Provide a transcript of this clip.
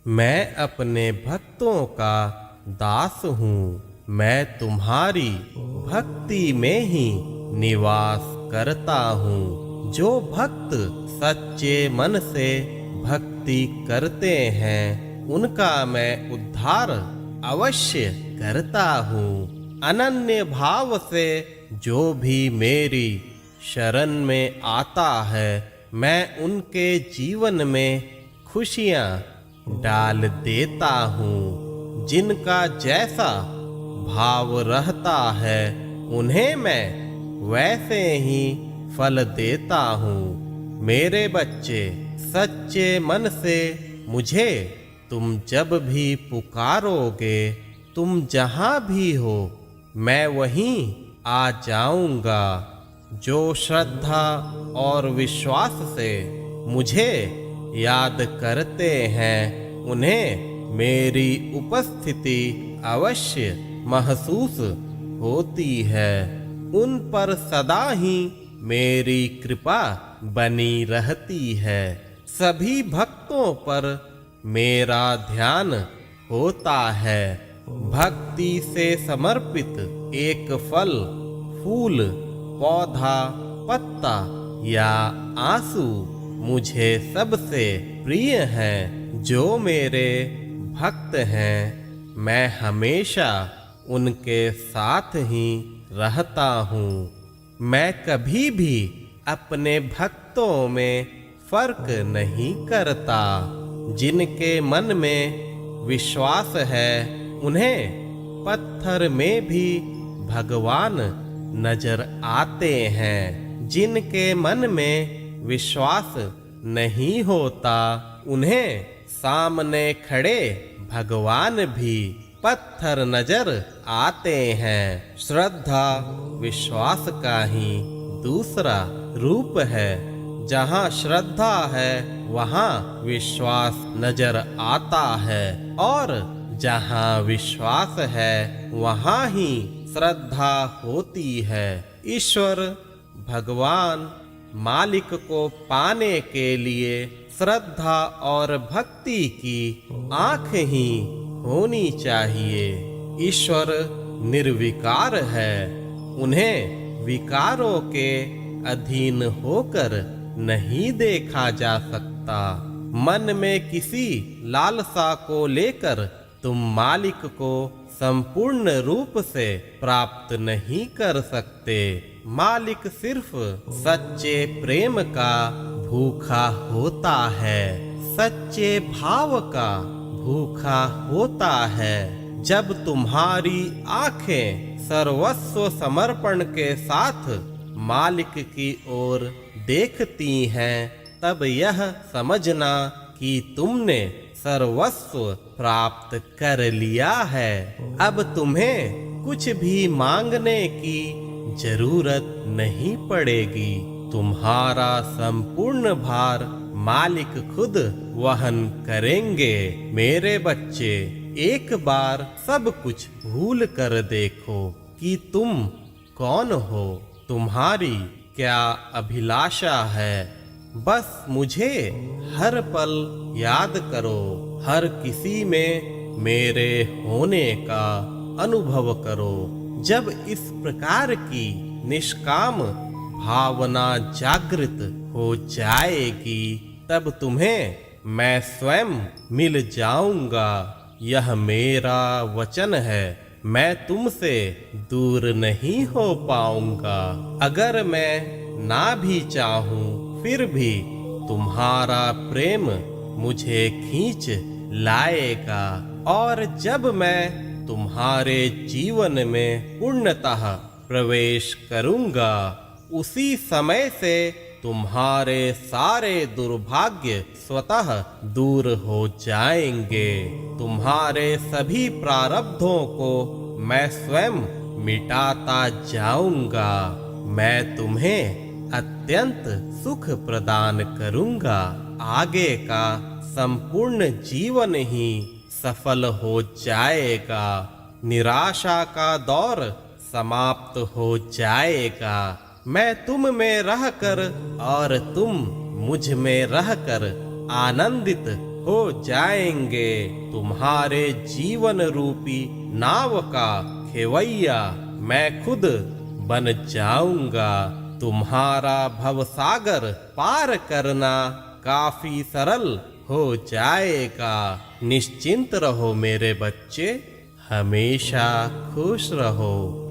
मैं अपने भक्तों का दास हूँ। मैं तुम्हारी भक्ति में ही निवास करता हूँ। जो भक्त सच्चे मन से भक्ति करते हैं उनका मैं उद्धार अवश्य करता हूँ। अनन्य भाव से जो भी मेरी शरण में आता है मैं उनके जीवन में खुशियाँ डाल देता हूँ। जिनका जैसा भाव रहता है उन्हें मैं वैसे ही फल देता हूँ। मेरे बच्चे, सच्चे मन से मुझे तुम जब भी पुकारोगे, तुम जहाँ भी हो मैं वहीं आ जाऊंगा। जो श्रद्धा और विश्वास से मुझे याद करते हैं उन्हें मेरी उपस्थिति अवश्य महसूस होती है। उन पर सदा ही मेरी कृपा बनी रहती है। सभी भक्तों पर मेरा ध्यान होता है। भक्ति से समर्पित एक फल, फूल, पौधा, पत्ता या आंसू मुझे सबसे प्रिय हैं। जो मेरे भक्त हैं मैं हमेशा उनके साथ ही रहता हूँ। मैं कभी भी अपने भक्तों में फर्क नहीं करता। जिनके मन में विश्वास है उन्हें पत्थर में भी भगवान नजर आते हैं। जिनके मन में विश्वास नहीं होता उन्हें सामने खड़े भगवान भी पत्थर नजर आते हैं। श्रद्धा विश्वास का ही दूसरा रूप है। जहाँ श्रद्धा है वहाँ विश्वास नजर आता है और जहाँ विश्वास है वहाँ ही श्रद्धा होती है। ईश्वर भगवान मालिक को पाने के लिए श्रद्धा और भक्ति की आँख ही होनी चाहिए। ईश्वर निर्विकार है। उन्हें विकारों के अधीन होकर नहीं देखा जा सकता। मन में किसी लालसा को लेकर तुम मालिक को संपूर्ण रूप से प्राप्त नहीं कर सकते। मालिक सिर्फ सच्चे प्रेम का भूखा होता है, सच्चे भाव का भूखा होता है। जब तुम्हारी आंखें सर्वस्व समर्पण के साथ मालिक की ओर देखती हैं तब यह समझना कि तुमने सर्वस्व प्राप्त कर लिया है। अब तुम्हें कुछ भी मांगने की जरूरत नहीं पड़ेगी। तुम्हारा संपूर्ण भार मालिक खुद वहन करेंगे। मेरे बच्चे, एक बार सब कुछ भूल कर देखो कि तुम कौन हो, तुम्हारी क्या अभिलाषा है। बस मुझे हर पल याद करो। हर किसी में मेरे होने का अनुभव करो। जब इस प्रकार की निष्काम भावना जागृत हो जाएगी तब तुम्हें मैं स्वयं मिल जाऊंगा। यह मेरा वचन है। मैं तुमसे दूर नहीं हो पाऊंगा। अगर मैं ना भी चाहूं फिर भी तुम्हारा प्रेम मुझे खींच लाएगा। और जब मैं तुम्हारे जीवन में पूर्णतः प्रवेश करूंगा उसी समय से तुम्हारे सारे दुर्भाग्य स्वतः दूर हो जाएंगे। तुम्हारे सभी प्रारब्धों को मैं स्वयं मिटाता जाऊंगा। मैं तुम्हें अत्यंत सुख प्रदान करूंगा। आगे का संपूर्ण जीवन ही सफल हो जाएगा। निराशा का दौर समाप्त हो जाएगा। मैं तुम में रहकर और तुम मुझ में रहकर आनंदित हो जाएंगे। तुम्हारे जीवन रूपी नाव का खेवैया मैं खुद बन जाऊंगा। तुम्हारा भवसागर पार करना काफी सरल हो जाएगा। निश्चिंत रहो मेरे बच्चे, हमेशा खुश रहो।